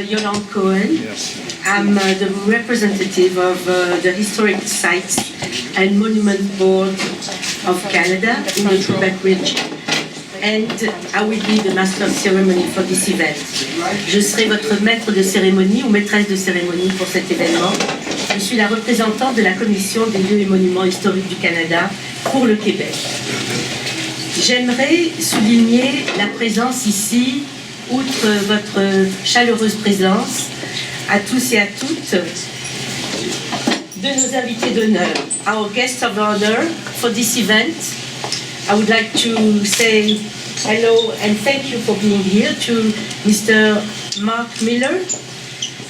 Yolande Cohen. Yes. I'm the representative of the Historic Sites and Monument Board of Canada in the Quebec region. And I will be the master of ceremony for this event. Je serai votre maître de cérémonie ou maîtresse de cérémonie pour cet événement. Je suis la représentante de la Commission des lieux et monuments historiques du Canada pour le Québec. J'aimerais souligner la présence ici, outre votre chaleureuse présence, à tous et à toutes, de nos invités d'honneur, our guests of honor for this event. I would like to say hello and thank you for being here to Mr. Mark Miller,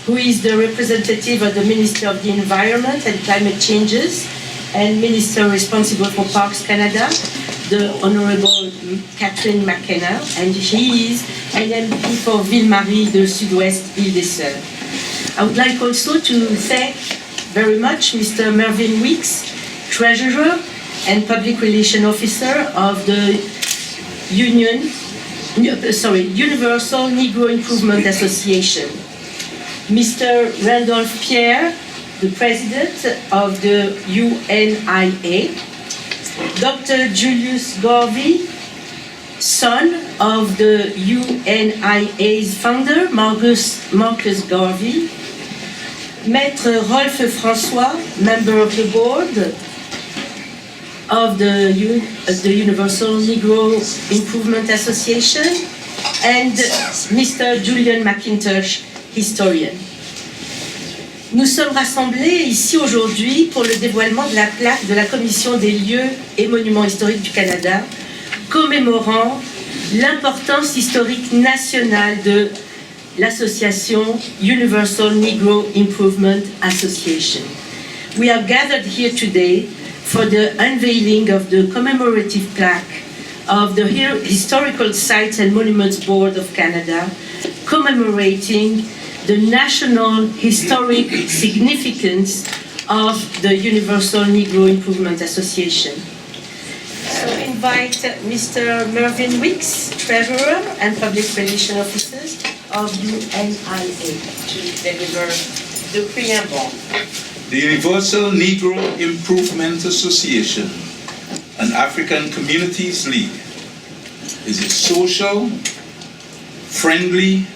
who is the representative of the Minister of the Environment and Climate Changes and Minister responsible for Parks Canada, the Honorable Catherine McKenna, and he is an MP for Ville-Marie de Sud-Ouest Île-des-Sœurs. I would like also to thank very much Mr. Mervyn Weeks, Treasurer and Public Relations Officer of the Universal Negro Improvement Association. Mr. Randolph Pierre, the President of the UNIA. Dr. Julius Garvey, son of the UNIA's founder, Marcus Garvey. Maître Rolf François, member of the board of the Universal Negro Improvement Association, and Mr. Julian McIntosh, historian. Nous sommes rassemblés ici aujourd'hui pour le dévoilement de la plaque de la Commission des lieux et monuments historiques du Canada, commémorant l'importance historique nationale de l'association Universal Negro Improvement Association. We are gathered here today for the unveiling of the commemorative plaque of the Historical Sites and Monuments Board of Canada, commemorating the national historic significance of the Universal Negro Improvement Association. So I invite Mr. Mervyn Weeks, Treasurer and Public Relations Officer of UNIA, to deliver the preamble. The Universal Negro Improvement Association, an African Communities League, is a social, friendly,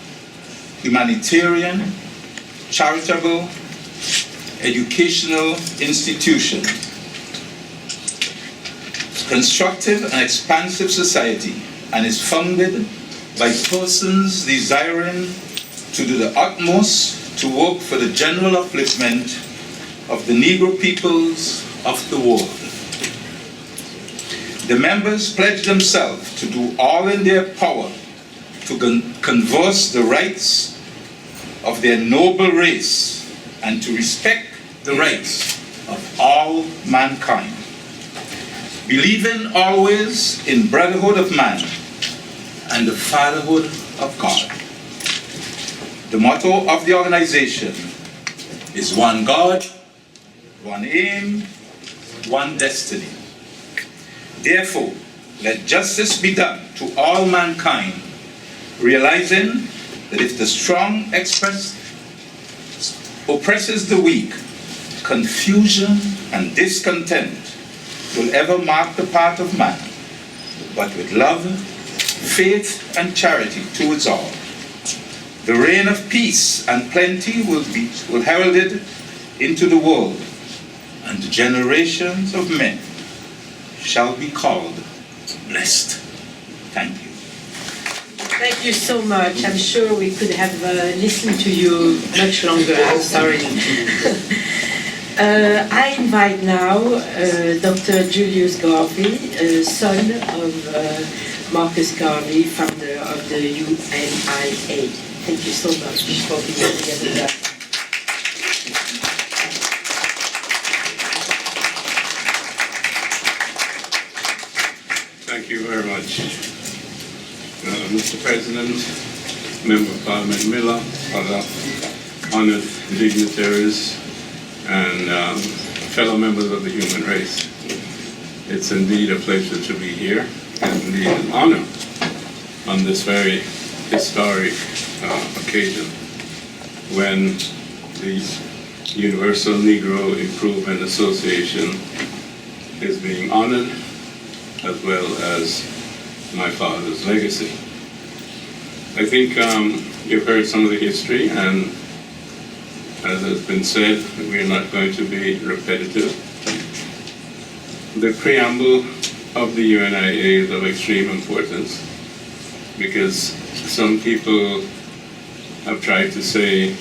humanitarian, charitable, educational institution. It's a constructive and expansive society and is founded by persons desiring to do the utmost to work for the general upliftment of the Negro peoples of the world. The members pledge themselves to do all in their power to converse the rights of their noble race and to respect the rights of all mankind. Believing always in brotherhood of man and the fatherhood of God. The motto of the organization is one God, one aim, one destiny. Therefore, let justice be done to all mankind, realizing that if the strong oppresses the weak, confusion and discontent will ever mark the path of man, but with love, faith, and charity towards all. The reign of peace and plenty will heralded into the world, and the generations of men shall be called blessed. Thank you. Thank you so much. I'm sure we could have listened to you much longer. I'm sorry. I invite now Dr. Julius Garvey, son of Marcus Garvey, founder of the UNIA. Thank you so much for being here with us. Thank you very much. Mr. President, Member of Parliament Miller, other honored dignitaries, and fellow members of the human race. It's indeed a pleasure to be here, and indeed an honor on this very historic occasion. when the Universal Negro Improvement Association is being honored, as well as my father's legacy. I think you've heard some of the history, and as has been said, we're not going to be repetitive. The preamble of the UNIA is of extreme importance because some people have tried to say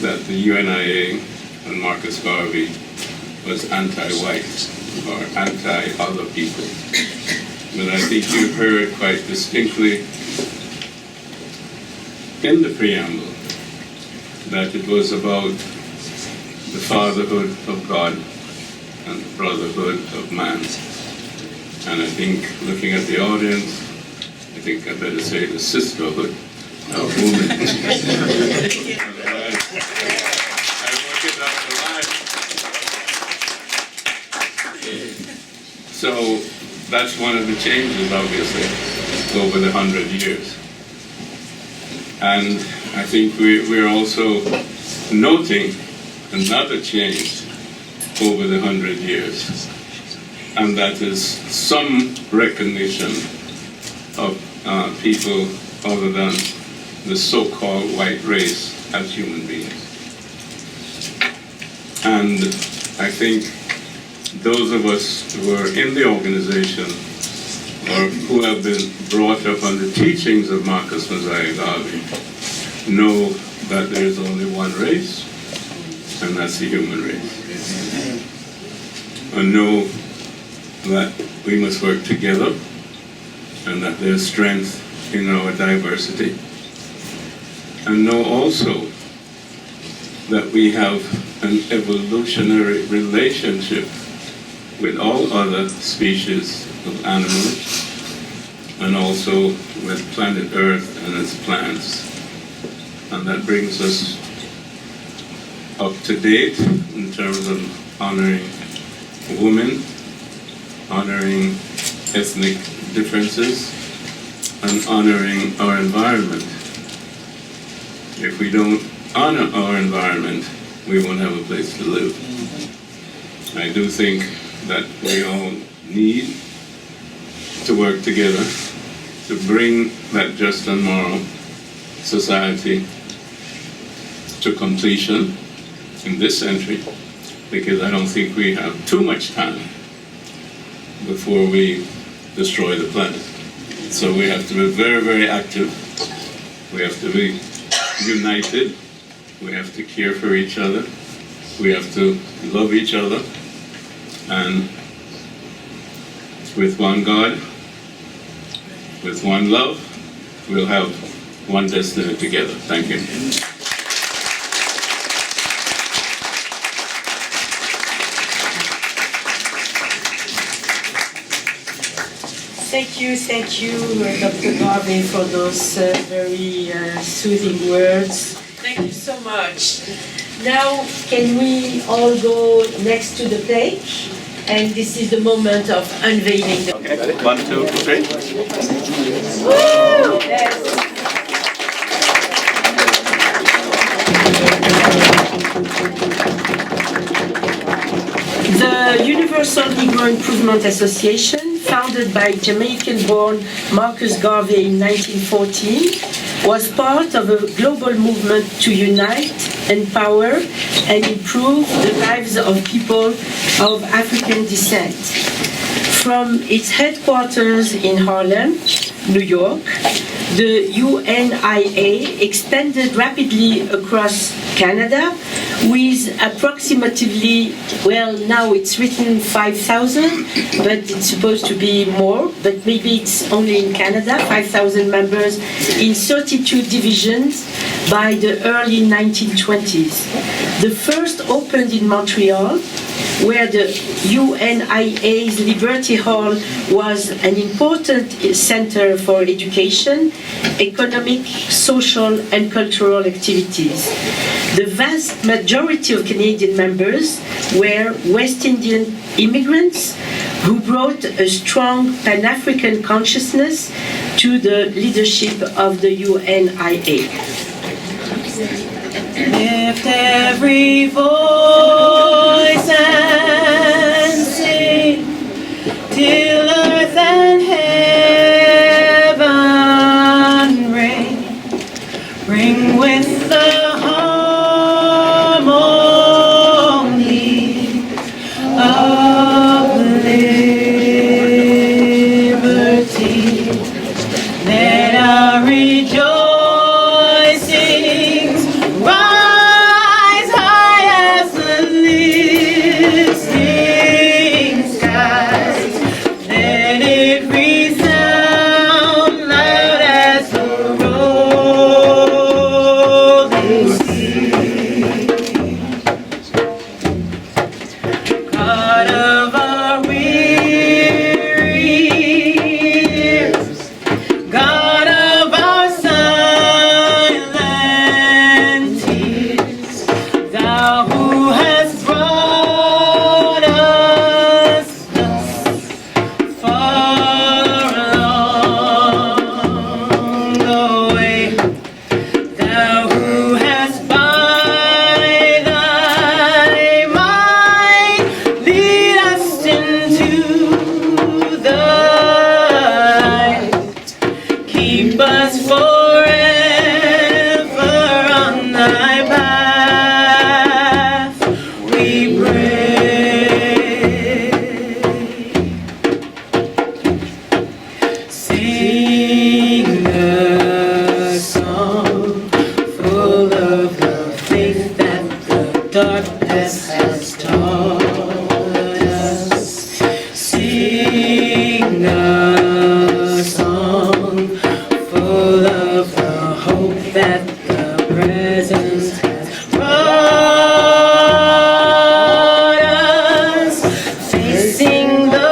that the UNIA and Marcus Garvey was anti-white or anti-other people. But I think you heard quite distinctly in the preamble that it was about the fatherhood of God and the brotherhood of man. And I think, looking at the audience, I think I better say the sisterhood of women. Otherwise, I won't get out alive. So that's one of the changes, obviously, over the 100 years. And I think we're also noting another change over the 100 years, and that is some recognition of people other than the so-called white race as human beings. And I think those of us who are in the organization or who have been brought up on the teachings of Marcus Mosiah Garvey know that there is only one race, and that's the human race. And know that we must work together, and that there's strength in our diversity. And know also that we have an evolutionary relationship with all other species of animals, and also with planet Earth and its plants. And that brings us up to date in terms of honoring women, honoring ethnic differences, and honoring our environment. If we don't honor our environment, we won't have a place to live. I do think that we all need to work together to bring that just and moral society to completion in this century, because I don't think we have too much time before we destroy the planet. So we have to be very, very active. We have to be united. We have to care for each other. We have to love each other. And with one God, with one love, we'll have one destiny together. Thank you. Thank you, Dr. Garvey, for those very soothing words. Thank you so much. Now, can we all go next to the plate? And this is the moment of unveiling the... Okay, 1, 2, 3. Woo! Yes. The Universal Negro Improvement Association, founded by Jamaican-born Marcus Garvey in 1914, was part of a global movement to unite, empower, and improve the lives of people of African descent. From its headquarters in Harlem, New York, the UNIA expanded rapidly across Canada with approximately, well, now it's written 5,000, but it's supposed to be more, but maybe it's only in Canada, 5,000 members in 32 divisions by the early 1920s. The first opened in Montreal, where the UNIA's Liberty Hall was an important center for education, economic, social, and cultural activities. The vast majority of Canadian members were West Indian immigrants who brought a strong Pan-African consciousness to the leadership of the UNIA. Lift every voice and sing till earth and heaven ring. Ring with the harmony of liberty. Let our rejoicings rise high as the listening skies. Let it resound loud as the rolling sea. God of our wearies, God of our silent tears, Thou who hast brought us thus far along the way, Thou who hast by Thy might lead us into the light. Keep us forever on Thy path, we pray. Sing the song full of the faith that the darkness has taught us. Sing a song full of the hope that the presence has brought us. Facing the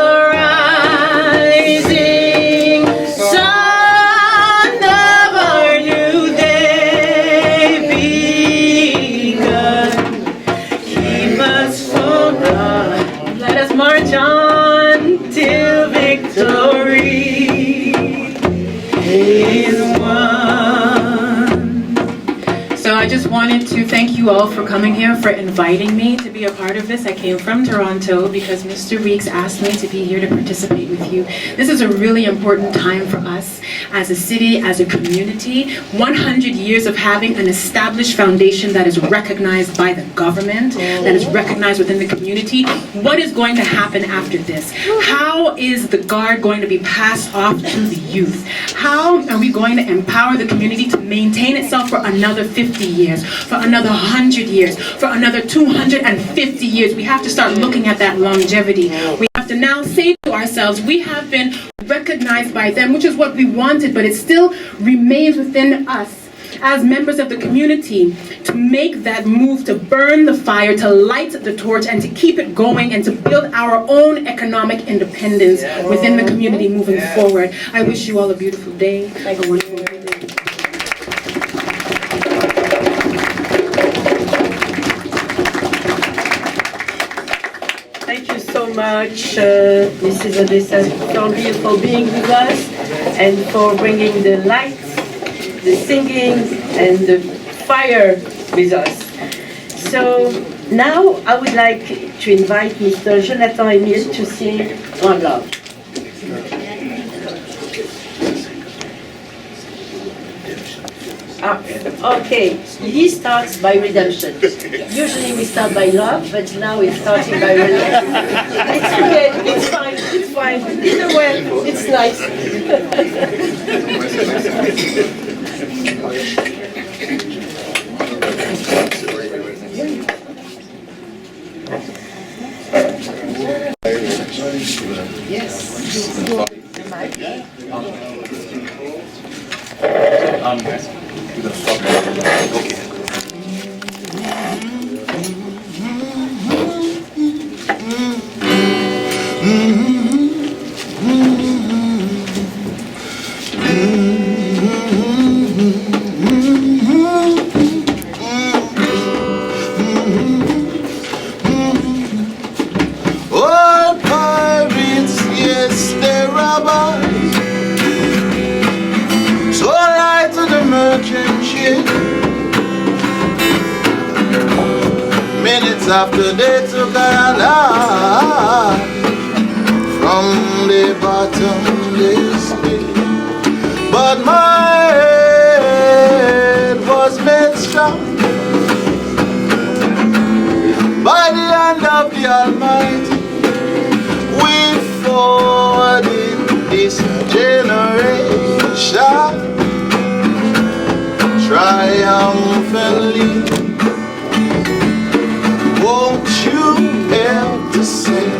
rising sun of our new day begun. Keep us from God. Let us march on till victory is won. So I just wanted to thank you all for coming here, for inviting me to be a part of this. I came from Toronto because Mr. Weeks asked me to be here to participate with you. This is a really important time for us as a city, as a community. 100 years of having an established foundation that is recognized by the government, that is recognized within the community. What is going to happen after this? How is the guard going to be passed off to the youth? How are we going to empower the community to maintain itself for another 50 years, for another 100 years, for another 250 years? We have to start looking at that longevity. We have to now say to ourselves, we have been recognized by them, which is what we wanted, but it still remains within us as members of the community to make that move, to burn the fire, to light the torch, and to keep it going, and to build our own economic independence within the community moving forward. I wish you all a beautiful day, a wonderful day. Thank you so much, Mrs. Odessa Thornbill, for being with us and for bringing the lights, the singing, and the fire with us. So now I would like to invite Mr. Jonathan Emile to sing One Love. Okay, he starts by redemption. Usually we start by love, but now it's starting by redemption. It's okay, it's fine, it's fine. Either way, it's nice. All pirates, yes, they're robbers. So lie to the merchant ship. months after they took our life from the bottomless pit. But my head was made strong by the hand of the Almighty. We fought in this generation triumphantly. Won't you help to sing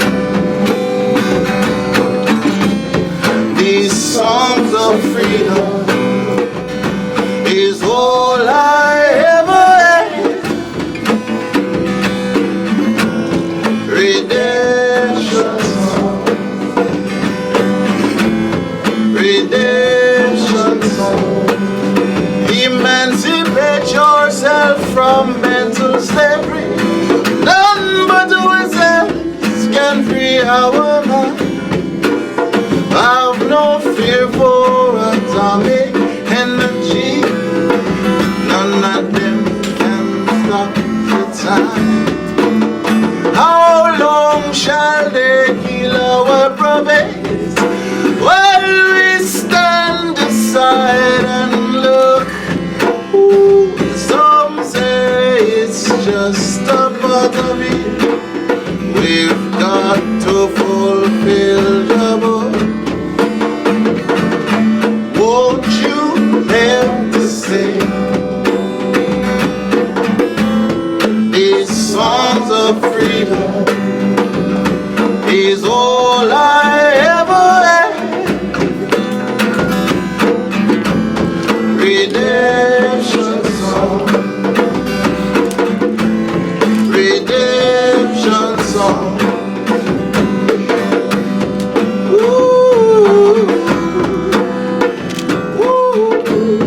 these songs of freedom? Is all I ever had. Redemption song, redemption song. Emancipate yourself from mental slavery. None but ourselves can free our mind. I've no fear for atomic energy. None of them can stop the time. How long shall they kill our prophets while we stand aside and look? Ooh, some say it's just a part of it. We've got to fulfill the book. Won't you help to sing these songs of freedom? Is all I ever had. Redemption song, redemption song. Ooh, ooh, ooh.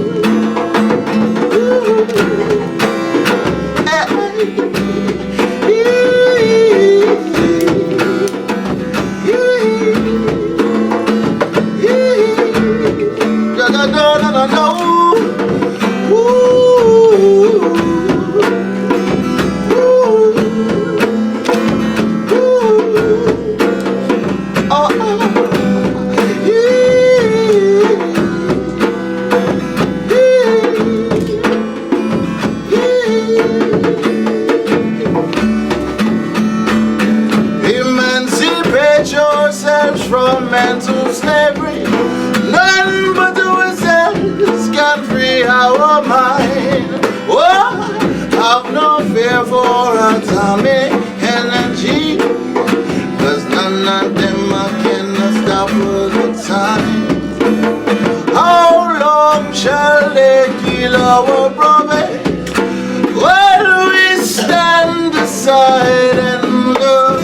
Emancipate yourselves from mental slavery. None but ourselves can free our mind. Oh, have no fear for atomic energy, 'cause none of them can stop the time. How long shall they kill our prophet while we stand aside and look?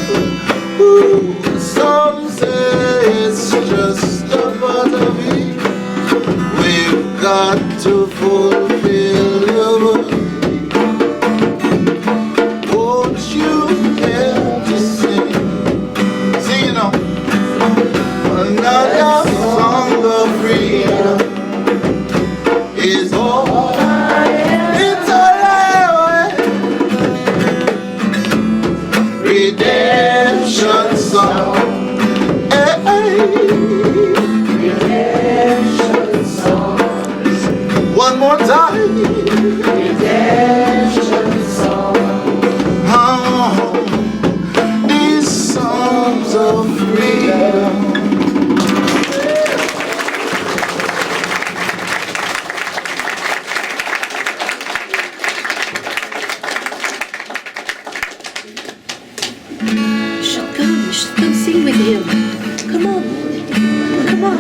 Ooh, some say it's just a part of it. We've got to fulfill your word. Won't you help to sing? Sing, you know, another song of freedom is all it's all I want. Redemption song. Hey, hey. Redemption song. One more time. Redemption song. Oh, these songs of freedom. Come sing with him. Come on. Come on.